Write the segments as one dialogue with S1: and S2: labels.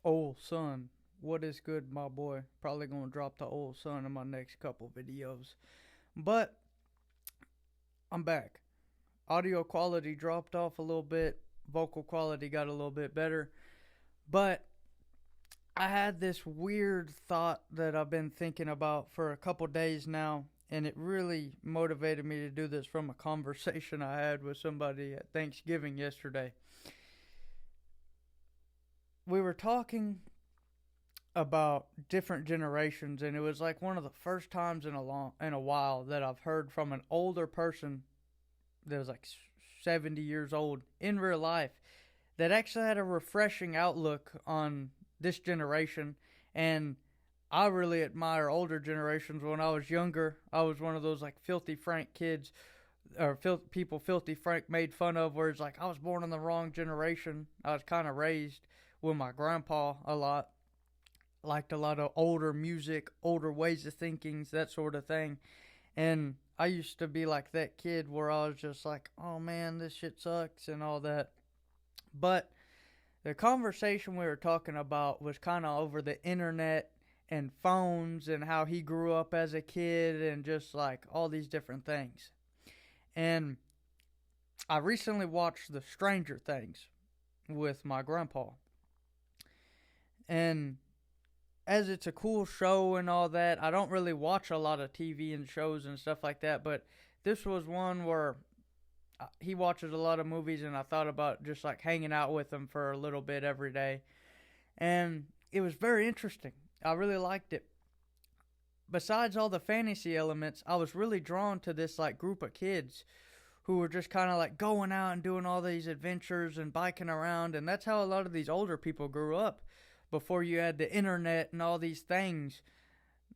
S1: Old son, what is good, my boy? Probably gonna drop the old son in my next couple videos. But I'm back. Audio quality dropped off a little bit, vocal quality got a little bit better. But I had this weird thought that I've been thinking about for a couple days now, and it really motivated me to do this from a conversation I had with somebody at Thanksgiving yesterday. We were talking about different generations, and it was like one of the first times in a while that I've heard from an older person that was like 70 years old in real life that actually had a refreshing outlook on this generation. And I really admire older generations. When I was younger, I was one of those like filthy Frank kids, or people filthy Frank made fun of, where it's like I was born in the wrong generation. I was kind of raised with my grandpa a lot, liked a lot of older music, older ways of thinking, that sort of thing. And I used to be like that kid where I was just like, oh man, this shit sucks and all that. But the conversation we were talking about was kind of over the internet and phones and how he grew up as a kid and just like all these different things. And I recently watched the Stranger Things with my grandpa. And as it's a cool show and all that, I don't really watch a lot of TV and shows and stuff like that, but this was one where he watches a lot of movies, and I thought about just like hanging out with him for a little bit every day. And it was very interesting. I really liked it. Besides all the fantasy elements, I was really drawn to this like group of kids who were just kind of like going out and doing all these adventures and biking around, and that's how a lot of these older people grew up before you had the internet and all these things.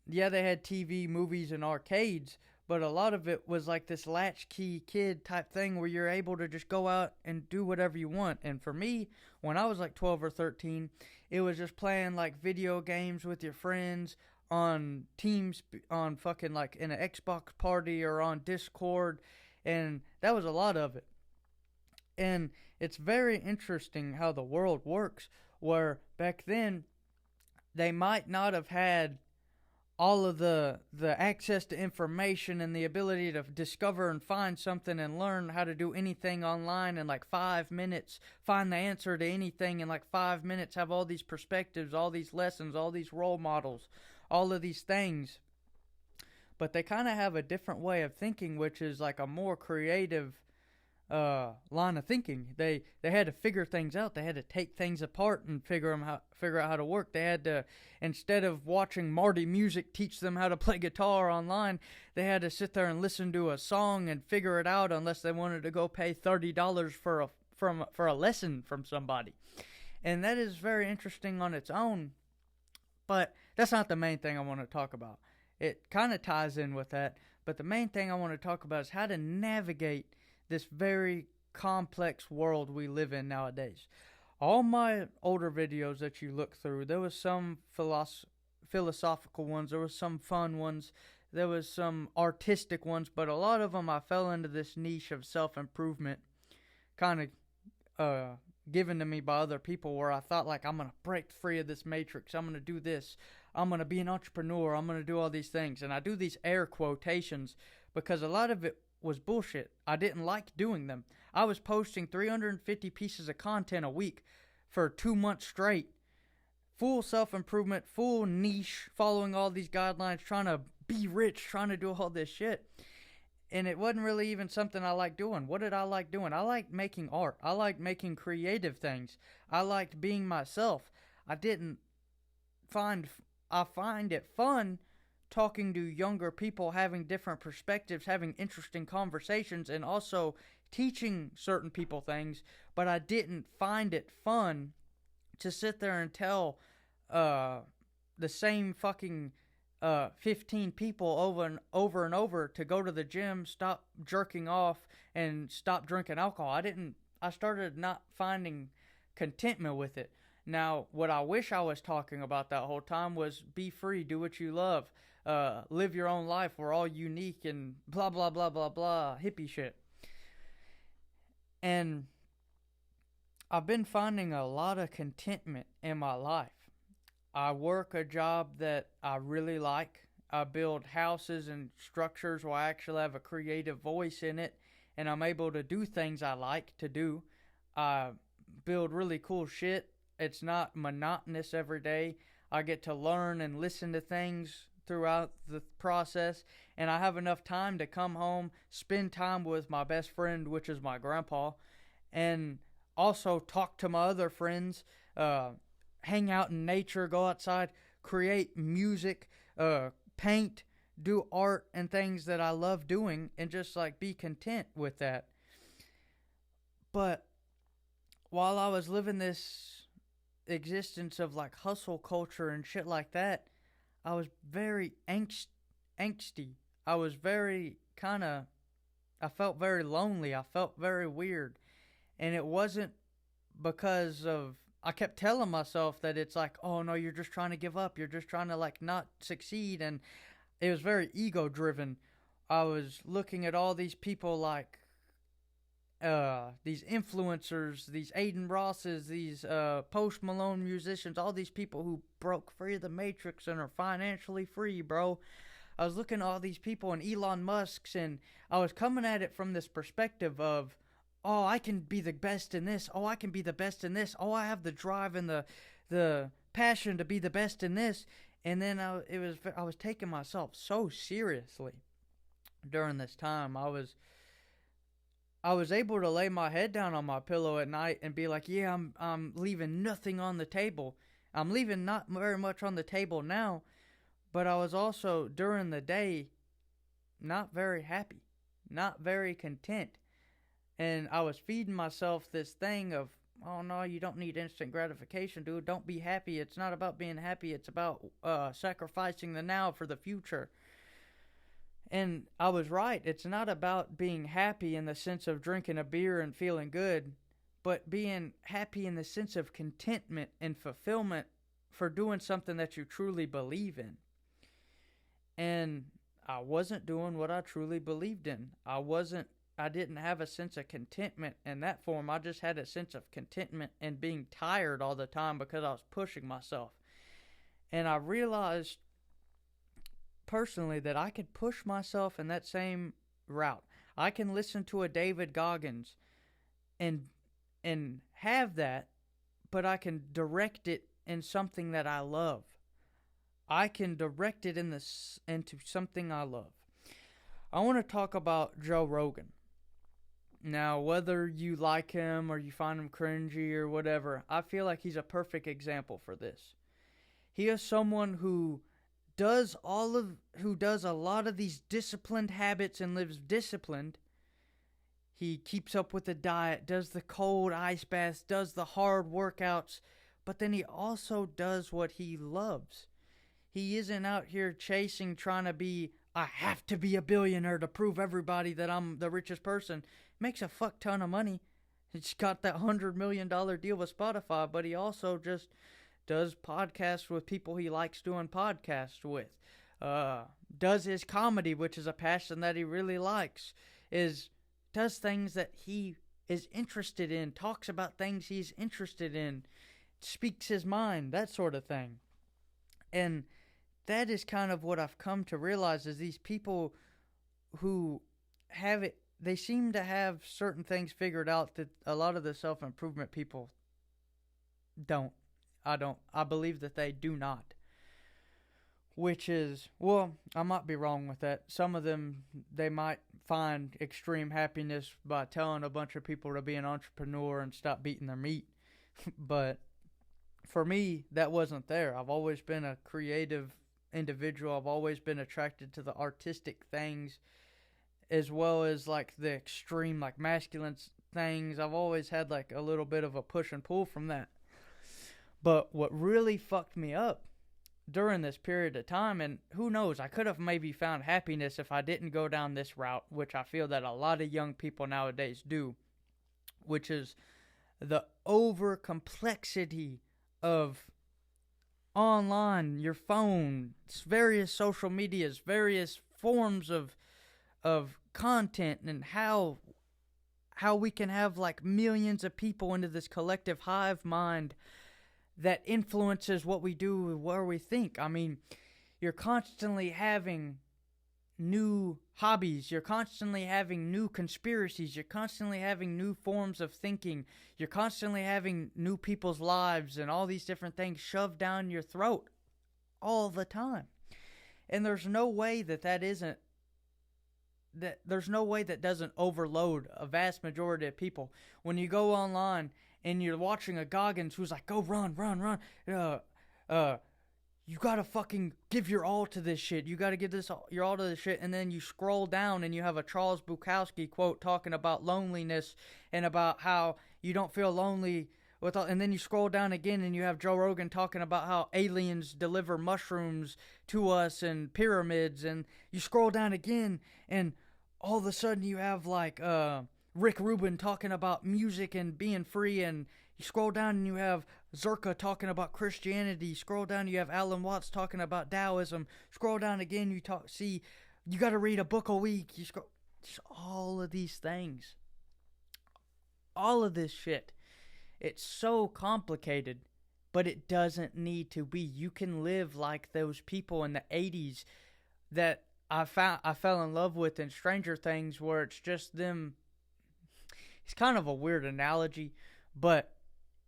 S1: Yeah, they had TV, movies, and arcades, but a lot of it was like this latchkey kid type thing where you're able to just go out and do whatever you want. And for me, when I was like 12 or 13, it was just playing like video games with your friends on Teams, on fucking like in an Xbox party or on Discord, and that was a lot of it. And it's very interesting how the world works, where back then they might not have had all of the access to information and the ability to discover and find something and learn how to do anything online in like 5 minutes, find the answer to anything in like 5 minutes, have all these perspectives, all these lessons, all these role models, all of these things. But they kind of have a different way of thinking, which is like a more creative line of thinking. They had to figure things out. They had to take things apart and figure out how to work. They had to, instead of watching Marty Music teach them how to play guitar online, they had to sit there and listen to a song and figure it out, unless they wanted to go pay $30 for a lesson from somebody. And that is very interesting on its own. But that's not the main thing I want to talk about. It kind of ties in with that, but the main thing I want to talk about is how to navigate this very complex world we live in nowadays. All my older videos that you look through, there was some philosophical ones, there was some fun ones, there was some artistic ones, but a lot of them I fell into this niche of self-improvement, kind of given to me by other people, where I thought like I'm going to break free of this matrix, I'm going to do this, I'm going to be an entrepreneur, I'm going to do all these things. And I do these air quotations because a lot of it was bullshit. I didn't like doing them. I was posting 350 pieces of content a week for 2 months straight. Full self-improvement, full niche, following all these guidelines, trying to be rich, trying to do all this shit. And it wasn't really even something I liked doing. What did I like doing? I liked making art. I liked making creative things. I liked being myself. I didn't find I find it fun talking to younger people, having different perspectives, having interesting conversations, and also teaching certain people things. But I didn't find it fun to sit there and tell uh, the same fucking 15 people over and over to go to the gym, stop jerking off, and stop drinking alcohol. I started not finding contentment with it. Now, what I wish I was talking about that whole time was be free, do what you love, live your own life. We're all unique and blah, blah, blah, blah, blah, hippie shit. And I've been finding a lot of contentment in my life. I work a job that I really like. I build houses and structures where I actually have a creative voice in it, and I'm able to do things I like to do. I build really cool shit. It's not monotonous every day. I get to learn and listen to things throughout the process, and I have enough time to come home, spend time with my best friend, which is my grandpa, and also talk to my other friends, uh, hang out in nature, go outside, create music, paint, do art and things that I love doing, and just like be content with that. But while I was living this existence of like hustle culture and shit like that, I was very angsty. I was very kind of, I felt very lonely. I felt very weird. And it wasn't because of, I kept telling myself that it's like, oh no, you're just trying to give up. You're just trying to like not succeed. And it was very ego driven. I was looking at all these people like these influencers, these Aiden Rosses, these Post Malone musicians, all these people who broke free of the Matrix and are financially free, bro. I was looking at all these people and Elon Musk's, and I was coming at it from this perspective of, oh, I can be the best in this. Oh, I can be the best in this. Oh, I have the drive and the passion to be the best in this. And then I was taking myself so seriously during this time. I was able to lay my head down on my pillow at night and be like, yeah, I'm leaving nothing on the table. I'm leaving not very much on the table now, but I was also during the day not very happy, not very content. And I was feeding myself this thing of, oh no, you don't need instant gratification, dude. Don't be happy. It's not about being happy. It's about sacrificing the now for the future. And I was right. It's not about being happy in the sense of drinking a beer and feeling good, but being happy in the sense of contentment and fulfillment for doing something that you truly believe in. And I wasn't doing what I truly believed in. I didn't have a sense of contentment in that form. I just had a sense of contentment and being tired all the time because I was pushing myself. And I realized personally that I could push myself in that same route. I can listen to a David Goggins and have that, but I can direct it in something that I love. I can direct it into something I love. I want to talk about Joe Rogan. Now, whether you like him or you find him cringy or whatever, I feel like he's a perfect example for this. He is someone who does a lot of these disciplined habits and lives disciplined. He keeps up with the diet, does the cold ice baths, does the hard workouts, but then he also does what he loves. He isn't out here trying to be, I have to be a billionaire to prove everybody that I'm the richest person. Makes a fuck ton of money. He's got that $100 million deal with Spotify, but he also just does podcasts with people he likes doing podcasts with. Does his comedy, which is a passion that he really likes. Does things that he is interested in, talks about things he's interested in, speaks his mind, that sort of thing. And that is kind of what I've come to realize is these people who have it, they seem to have certain things figured out that a lot of the self-improvement people don't. I believe that they do not. Which is, well, I might be wrong with that. Some of them, they might find extreme happiness by telling a bunch of people to be an entrepreneur and stop beating their meat. But for me, that wasn't there. I've always been a creative individual. I've always been attracted to the artistic things as well as like the extreme like masculine things. I've always had like a little bit of a push and pull from that. But what really fucked me up during this period of time, and who knows, I could have maybe found happiness if I didn't go down this route, which I feel that a lot of young people nowadays do, which is the over complexity of online, your phone, various social medias, various forms of content, and how how we can have like millions of people into this collective hive mind that influences what we do, where we think. I mean, you're constantly having new hobbies, you're constantly having new conspiracies, you're constantly having new forms of thinking, you're constantly having new people's lives and all these different things shoved down your throat all the time. And there's no way that there's no way that doesn't overload a vast majority of people. When you go online and you're watching a Goggins who's like, go run, you gotta fucking give your all to this shit. You gotta give your all to this shit. And then you scroll down and you have a Charles Bukowski quote talking about loneliness and about how you don't feel lonely and then you scroll down again and you have Joe Rogan talking about how aliens deliver mushrooms to us and pyramids. And you scroll down again and all of a sudden you have like Rick Rubin talking about music and being free. And you scroll down and you have Zerka talking about Christianity. Scroll down, you have Alan Watts talking about Taoism. Scroll down again, you got to read a book a week. You scroll, just all of these things. All of this shit. It's so complicated, but it doesn't need to be. You can live like those people in the 80s that I fell in love with in Stranger Things, where it's just them. It's kind of a weird analogy, but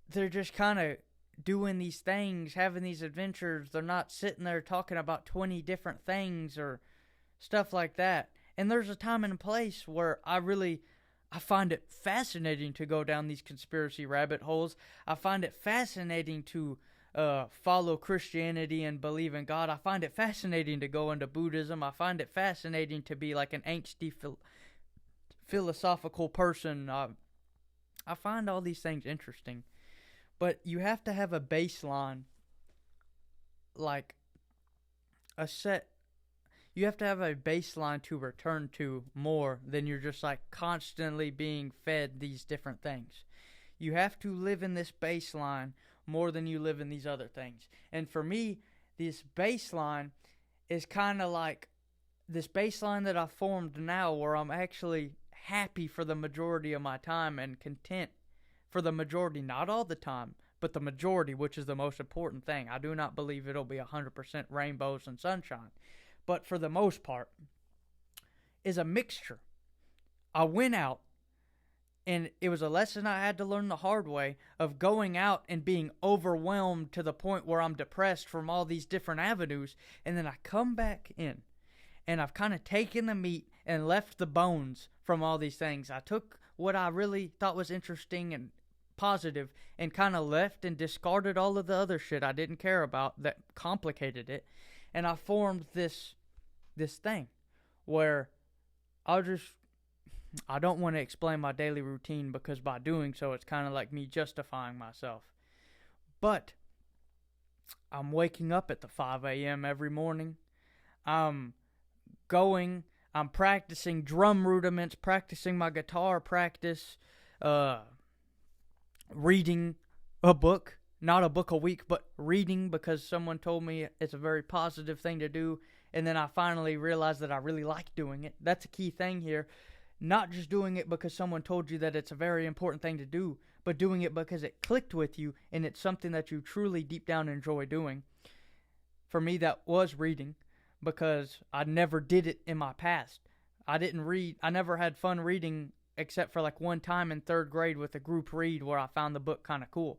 S1: they're just kind of doing these things, having these adventures. They're not sitting there talking about 20 different things or stuff like that. And there's a time and a place where I find it fascinating to go down these conspiracy rabbit holes. I find it fascinating to follow Christianity and believe in God. I find it fascinating to go into Buddhism. I find it fascinating to be like an angsty philosophical person. I find all these things interesting. But you have to have a baseline, like you have to have a baseline to return to more than you're just like constantly being fed these different things. You have to live in this baseline more than you live in these other things. And for me, this baseline is kind of like this baseline that I formed now, where I'm actually happy for the majority of my time and content for the majority, not all the time, but the majority, which is the most important thing. I do not believe it'll be 100% rainbows and sunshine, but for the most part, is a mixture. I went out, and it was a lesson I had to learn the hard way of going out and being overwhelmed to the point where I'm depressed from all these different avenues, and then I come back in, and I've kind of taken the meat and left the bones from all these things. I took what I really thought was interesting and positive and kind of left and discarded all of the other shit I didn't care about that complicated it. And I formed this thing where I don't want to explain my daily routine, because by doing so it's kind of like me justifying myself. But I'm waking up at the 5 a.m. every morning. I'm practicing drum rudiments, practicing my guitar practice, reading a book, not a book a week, but reading, because someone told me it's a very positive thing to do. And then I finally realized that I really like doing it. That's a key thing here. Not just doing it because someone told you that it's a very important thing to do, but doing it because it clicked with you and it's something that you truly deep down enjoy doing. For me, that was reading, because I never did it in my past. I never had fun reading except for like one time in 3rd grade with a group read where I found the book kind of cool.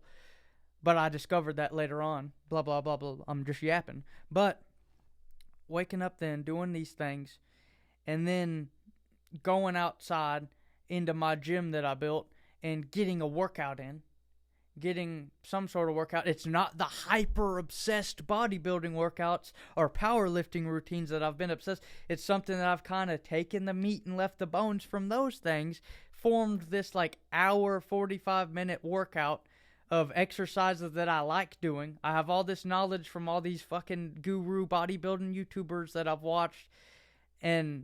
S1: But I discovered that later on. Blah, blah, blah, blah. I'm just yapping. But waking up then, doing these things, and then going outside into my gym that I built and getting a workout in. Getting some sort of workout. It's not the hyper-obsessed bodybuilding workouts or powerlifting routines that I've been obsessed. It's something that I've kind of taken the meat and left the bones from those things, formed this like hour, 45-minute workout of exercises that I like doing. I have all this knowledge from all these fucking guru bodybuilding YouTubers that I've watched, and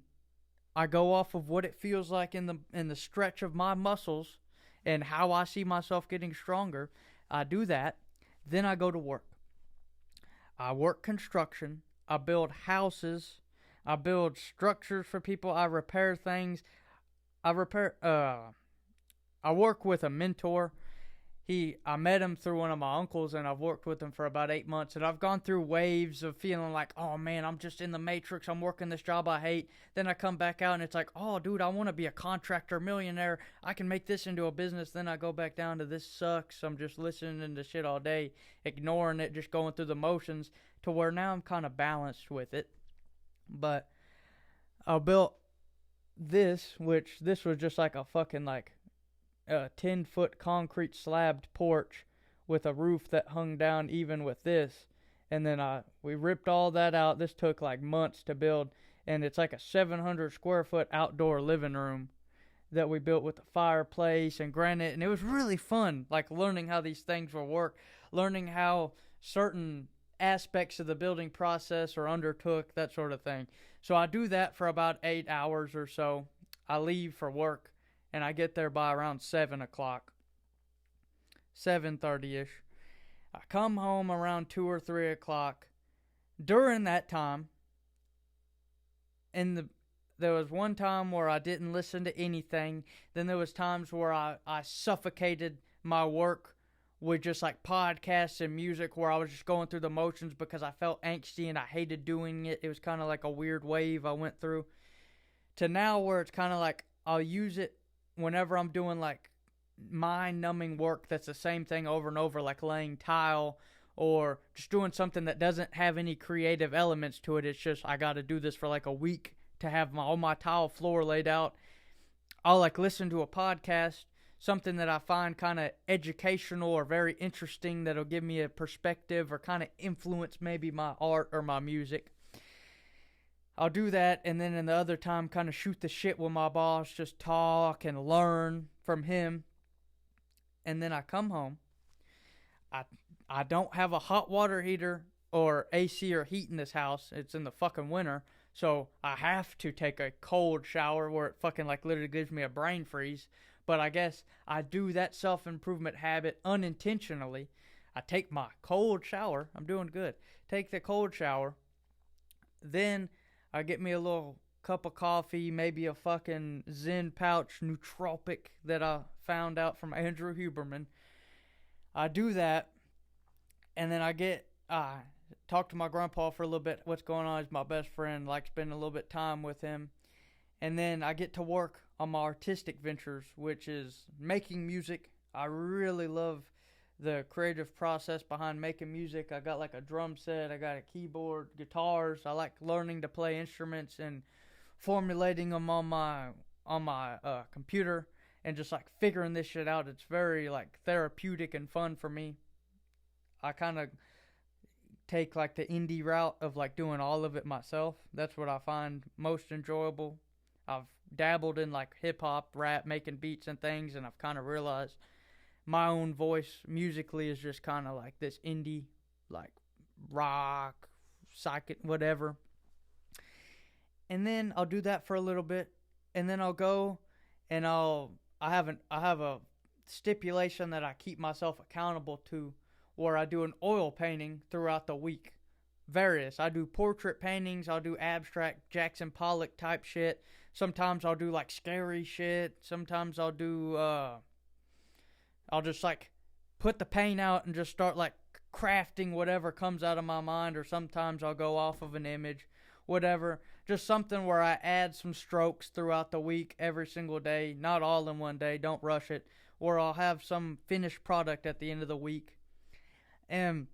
S1: I go off of what it feels like in the stretch of my muscles and how I see myself getting stronger. I do that. Then I go to work. I work construction. I build houses. I build structures for people. I repair things. I repair I work with a mentor. I met him through one of my uncles, and I've worked with him for about 8 months, and I've gone through waves of feeling like, oh man, I'm just in the matrix, I'm working this job I hate. Then I come back out and it's like, oh dude, I want to be a contractor millionaire, I can make this into a business. Then I go back down to, this sucks, I'm just listening to shit all day, ignoring it, just going through the motions, to where now I'm kind of balanced with it. But I built this, which this was just like a fucking like a 10-foot concrete slabbed porch with a roof that hung down even with this. And then we ripped all that out. This took like months to build, and it's like a 700 square foot outdoor living room that we built with a fireplace and granite. And it was really fun, like learning how these things will work, learning how certain aspects of the building process are undertook, that sort of thing. So I do that for about 8 hours or so. I leave for work, and I get there by around 7 o'clock, 7:30ish. I come home around 2 or 3 o'clock. During that time, there was one time where I didn't listen to anything. Then there was times where I suffocated my work with just like podcasts and music, where I was just going through the motions because I felt angsty and I hated doing it. It was kind of like a weird wave I went through. To now where it's kind of like I'll use it whenever I'm doing like mind-numbing work that's the same thing over and over, like laying tile or just doing something that doesn't have any creative elements to it. It's just I got to do this for like a week to have all my tile floor laid out. I'll like listen to a podcast, something that I find kind of educational or very interesting that'll give me a perspective or kind of influence maybe my art or my music. I'll do that, and then in the other time kind of shoot the shit with my boss, just talk and learn from him. And then I come home. I don't have a hot water heater or AC or heat in this house. It's in the fucking winter. So I have to take a cold shower where it fucking like literally gives me a brain freeze. But I guess I do that self-improvement habit unintentionally. I take my cold shower. I'm doing good. Take the cold shower. Then I get me a little cup of coffee, maybe a fucking Zen pouch nootropic that I found out from Andrew Huberman. I do that, and then I talk to my grandpa for a little bit. What's going on? He's my best friend. Like spending a little bit of time with him. And then I get to work on my artistic ventures, which is making music. I really love the creative process behind making music. I got like a drum set, I got a keyboard, guitars. I like learning to play instruments and formulating them on my computer and just like figuring this shit out. It's very like therapeutic and fun for me. I kind of take like the indie route of like doing all of it myself. That's what I find most enjoyable. I've dabbled in like hip hop, rap, making beats and things, and I've kind of realized my own voice musically is just kind of like this indie, like rock, psychic, whatever. And then I'll do that for a little bit, and then I'll go and I have a stipulation that I keep myself accountable to, where I do an oil painting throughout the week. I do portrait paintings, I'll do abstract Jackson Pollock type shit. Sometimes I'll do like scary shit. Sometimes I'll do I'll just like put the paint out and just start like crafting whatever comes out of my mind, or sometimes I'll go off of an image, whatever. Just something where I add some strokes throughout the week every single day, not all in one day, don't rush it, or I'll have some finished product at the end of the week. And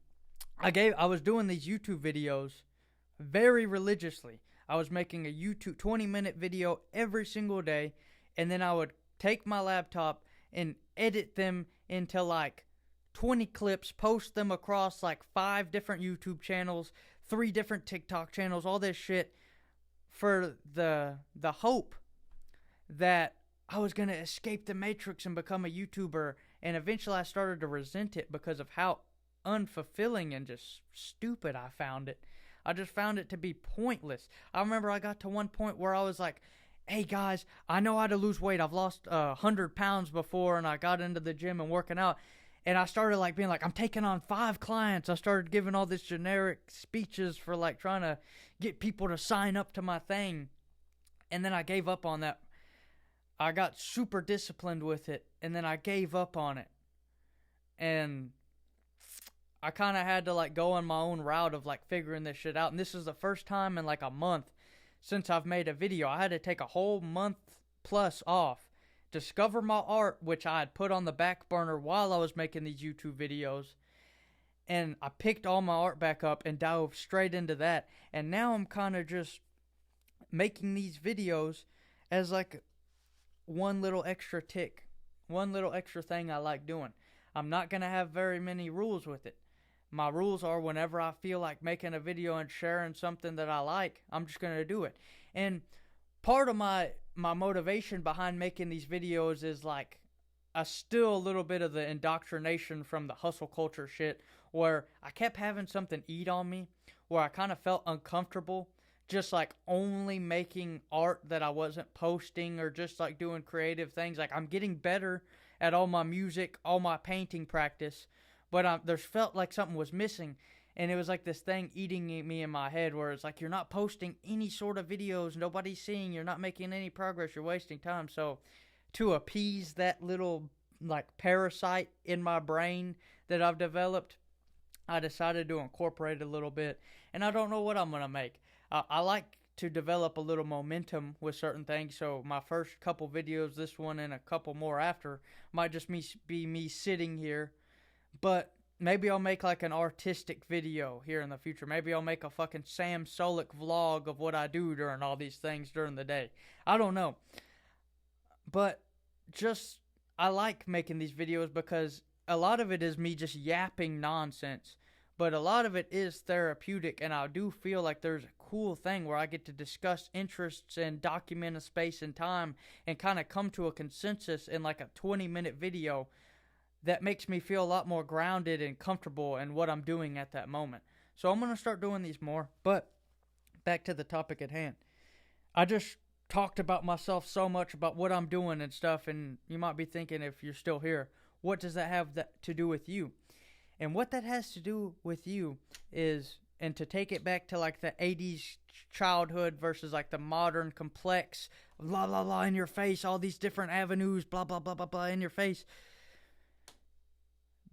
S1: I was doing these YouTube videos very religiously. I was making a YouTube 20-minute video every single day, and then I would take my laptop and edit them into like 20 clips, post them across like 5 different YouTube channels, 3 different TikTok channels, all this shit, for the hope that I was going to escape the matrix and become a YouTuber. And eventually I started to resent it because of how unfulfilling and just stupid I found it. I just found it to be pointless. I remember I got to one point where I was like, hey guys, I know how to lose weight. I've lost 100 pounds before, and I got into the gym and working out. And I started like being like, I'm taking on 5 clients. I started giving all these generic speeches for like trying to get people to sign up to my thing. And then I gave up on that. I got super disciplined with it, and then I gave up on it. And I kind of had to like go on my own route of like figuring this shit out. And this is the first time in like a month since I've made a video. I had to take a whole month plus off, discover my art, which I had put on the back burner while I was making these YouTube videos. And I picked all my art back up and dove straight into that. And now I'm kind of just making these videos as like one little extra tick, one little extra thing I like doing. I'm not going to have very many rules with it. My rules are whenever I feel like making a video and sharing something that I like, I'm just going to do it. And part of my motivation behind making these videos is like still a little bit of the indoctrination from the hustle culture shit, where I kept having something eat on me, where I kind of felt uncomfortable just like only making art that I wasn't posting or just like doing creative things. Like I'm getting better at all my music, all my painting practice, but there's felt like something was missing. And it was like this thing eating me in my head where it's like, you're not posting any sort of videos, nobody's seeing, you're not making any progress, you're wasting time. So to appease that little like parasite in my brain that I've developed, I decided to incorporate a little bit. And I don't know what I'm going to make. I like to develop a little momentum with certain things. So my first couple videos, this one and a couple more after, might just be me sitting here. But maybe I'll make like an artistic video here in the future. Maybe I'll make a fucking Sam Solik vlog of what I do during all these things during the day. I don't know. But just, I like making these videos because a lot of it is me just yapping nonsense. But a lot of it is therapeutic, and I do feel like there's a cool thing where I get to discuss interests and document a space and time and kind of come to a consensus in like a 20-minute video that makes me feel a lot more grounded and comfortable in what I'm doing at that moment. So I'm going to start doing these more. But back to the topic at hand. I just talked about myself so much about what I'm doing and stuff, and you might be thinking, if you're still here, what does that have to do with you? And what that has to do with you is, and to take it back to like the 80s childhood versus like the modern complex, blah, blah, blah, in your face, all these different avenues, blah, blah, blah, blah, blah, in your face.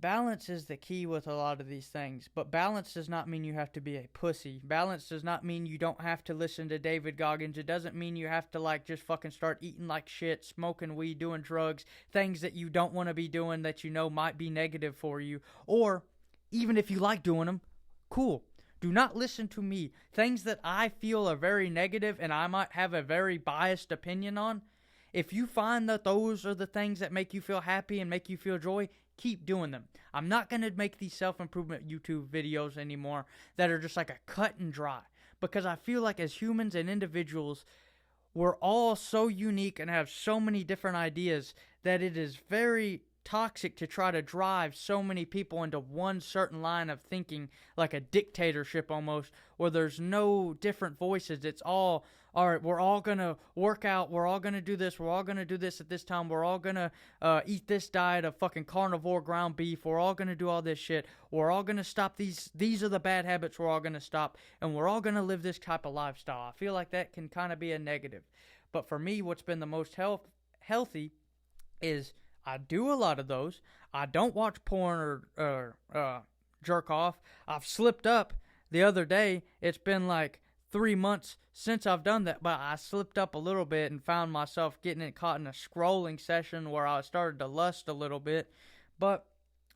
S1: Balance is the key with a lot of these things, but balance does not mean you have to be a pussy. Balance does not mean you don't have to listen to David Goggins. It doesn't mean you have to like just fucking start eating like shit, smoking weed, doing drugs, things that you don't want to be doing that you know might be negative for you. Or even if you like doing them, cool. Do not listen to me. Things that I feel are very negative and I might have a very biased opinion on, if you find that those are the things that make you feel happy and make you feel joy, keep doing them. I'm not going to make these self-improvement YouTube videos anymore that are just like a cut and dry. Because I feel like as humans and individuals, we're all so unique and have so many different ideas that it is very toxic to try to drive so many people into one certain line of thinking, like a dictatorship almost, where there's no different voices. It's all right, we're all going to work out, we're all going to do this, we're all going to do this at this time, we're all going to eat this diet of fucking carnivore ground beef, we're all going to do all this shit, we're all going to stop these are the bad habits we're all going to stop, and we're all going to live this type of lifestyle. I feel like that can kind of be a negative. But for me, what's been the most healthy is I do a lot of those. I don't watch porn or jerk off. I've slipped up the other day. It's been like 3 months since I've done that, but I slipped up a little bit and found myself getting caught in a scrolling session where I started to lust a little bit. But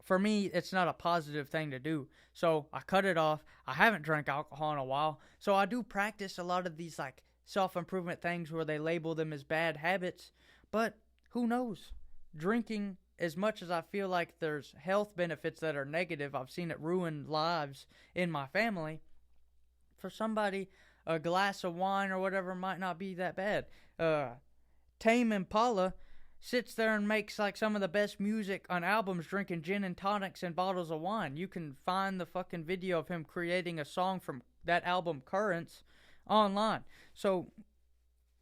S1: for me, it's not a positive thing to do. So I cut it off. I haven't drank alcohol in a while. So I do practice a lot of these like self-improvement things where they label them as bad habits. But who knows? Drinking, as much as I feel like there's health benefits that are negative, I've seen it ruin lives in my family. For somebody, a glass of wine or whatever might not be that bad. Tame Impala sits there and makes like some of the best music on albums drinking gin and tonics and bottles of wine. You can find the fucking video of him creating a song from that album Currents online. So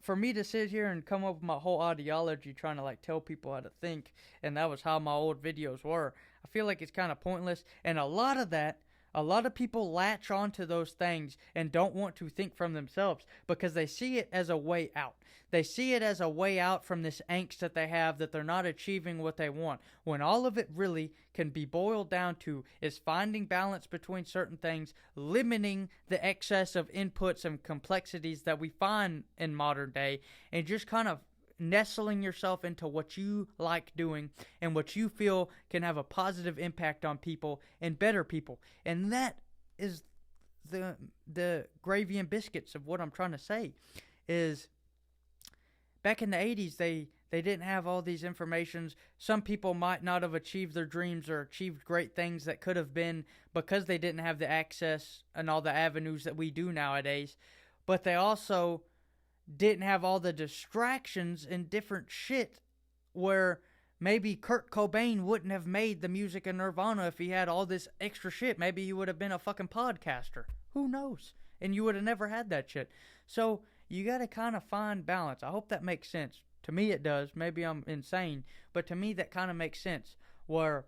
S1: for me to sit here and come up with my whole ideology trying to like tell people how to think, and that was how my old videos were, I feel like it's kind of pointless. And a lot of that A lot of people latch onto those things and don't want to think from themselves because they see it as a way out. They see it as a way out from this angst that they have that they're not achieving what they want. When all of it really can be boiled down to is finding balance between certain things, limiting the excess of inputs and complexities that we find in modern day, and just kind of nestling yourself into what you like doing and what you feel can have a positive impact on people and better people. And that is the gravy and biscuits of what I'm trying to say is back in the 80s they didn't have all these informations. Some people might not have achieved their dreams or achieved great things that could have been because they didn't have the access and all the avenues that we do nowadays. But they also didn't have all the distractions and different shit where maybe Kurt Cobain wouldn't have made the music in Nirvana if he had all this extra shit. Maybe he would have been a fucking podcaster. Who knows? And you would have never had that shit. So you got to kind of find balance. I hope that makes sense. To me it does. Maybe I'm insane. But to me that kind of makes sense. Where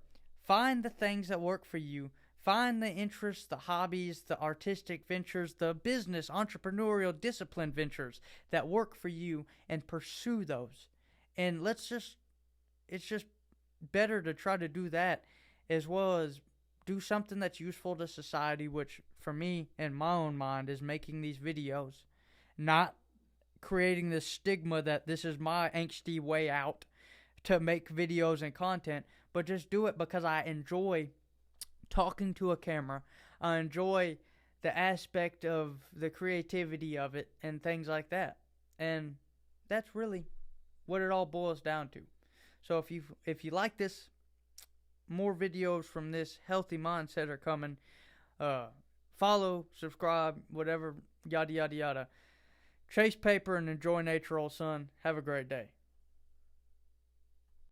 S1: find the things that work for you. Find the interests, the hobbies, the artistic ventures, the business, entrepreneurial, discipline ventures that work for you and pursue those. And it's just better to try to do that as well as do something that's useful to society, which for me, in my own mind, is making these videos. Not creating this stigma that this is my angsty way out to make videos and content, but just do it because I enjoy talking to a camera. I enjoy the aspect of the creativity of it and things like that. And that's really what it all boils down to. So if you like this, more videos from this healthy mindset are coming. Follow, subscribe, whatever, yada yada yada. Chase paper and enjoy nature, old son. Have a great day.